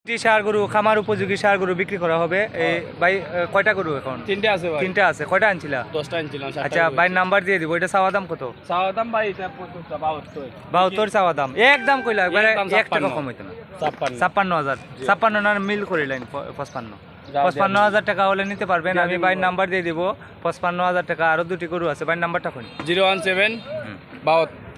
সার গরু খামার উপযোগী সার গরু বিক্রি করা হবে এই ভাই কয়টা গরু এখন? তিনটে আছে ভাই। তিনটা আছে। কয়টা আনছিলা? 10টা আনছিলাম। আচ্ছা ভাই নাম্বার দিয়ে দিব। এটা চাওয়া দাম কত? চাওয়া দাম ভাই এটা 72 72 চাওয়া দাম। একদম কইলা একবারে একদম 1 টাকা কম হইতো না। 56 56000 56 না মিল করিলেন 55 55000 টাকা হলে নিতে পারবেন। আমি ভাই নাম্বার দিয়ে দিব 55000 টাকা। আরো দুটি গরু আছে। ভাই নাম্বারটা কোন? 017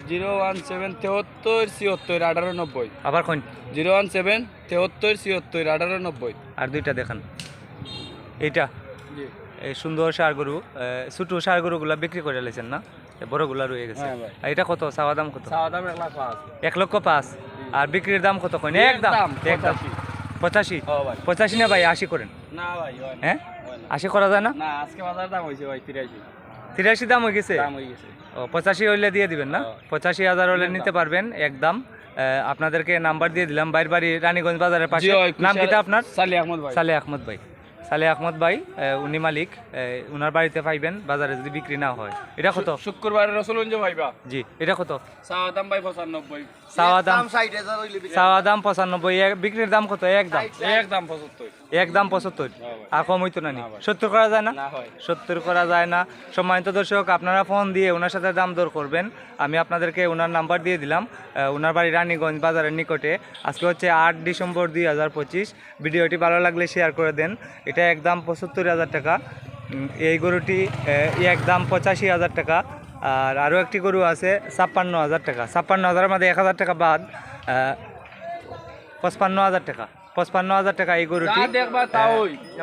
017 73 74 98 আবার কোন? 017 73 74 98 আর দুইটা দেখান। এইটা জি এই সুন্দর সার গরু ছোট সার গরুগুলা বিক্রি করে লেছেন না? বড়গুলা রয়ে গেছে। হ্যাঁ ভাই। আর এটা কত চাওয়া দাম কত? চাওয়া দাম 1 লাখ 5 1,05,000। আর বিক্রির দাম কত কইন? একদম 85 ও ভাই 85 না ভাই 80 করেন। না ভাই হয় না। হ্যাঁ হয় না। 80 করা যায় না? না আজকে বাজার দাম হইছে ভাই 83 83 দাম হয়ে গেছে। দাম হয়ে গেছে। ও 85 হইলে দিয়ে দিবেন না? 85,000 হলে নিতে পারবেন একদম। আপনাদেরকে নাম্বার দিয়ে দিলাম। বাইর বাড়ি রানীগঞ্জ বাজারের পাশে। নাম কিটা আপনার? সালি আহমদ ভাই। সালে আহমদ ভাই। সালে আহমদ ভাই উনি মালিক। উনার বাড়িতে পাইবেন বাজারে যদি বিক্রি না হয়। এটা কত? শুক্রবারে রসুলগঞ্জ ভাইবা। জি এটা কত? চাওয়া দাম ভাই 95 চাওয়া দাম 60,000 হইলে বিক্রি। চাওয়া দাম 95। বিক্রির দাম কত? একদম একদম 75 একদম 75। আর কম হইতো না নি? 70 করা যায় না? না হয় 70 করা যায় না। সম্মানিত দর্শক আপনারা ফোন দিয়ে ওনার সাথে দাম দর করবেন। আমি আপনাদেরকে ওনার নাম্বার দিয়ে দিলাম। ওনার বাড়ি রানীগঞ্জ বাজারের নিকটে। আজকে হচ্ছে 8 ডিসেম্বর 2025। ভিডিওটি ভালো লাগলে শেয়ার করে দেন। এটা একদম 75,000 টাকা। এই গরুটি একদম 85,000 টাকা। আর আরও একটি গরু আছে 56,000 টাকা। 56,000 মধ্যে 1,000 টাকা বাদ 55,000 টাকা। 55,000 টাকা এই গরুটি। যা দেখবা তাই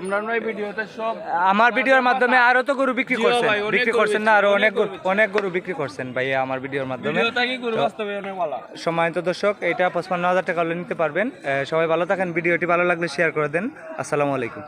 আমরা নয় ভিডিওতে সব আমার ভিডিওর মাধ্যমে আরো তো গরু বিক্রি জি করছেন। ভাই, অনেক বিক্রি গরু করছেন না? আরো অনেক অনেক গরু বিক্রি করছেন ভাই আমার ভিডিওর মাধ্যমে। ভিডিওটা কি গরু বাস্তবে অনেক ভালো। সম্মানিত দর্শক এটা 55,000 টাকা হলে নিতে পারবেন। সবাই ভালো থাকেন। ভিডিওটি ভালো লাগলে শেয়ার করে দেন। আসসালামু আলাইকুম।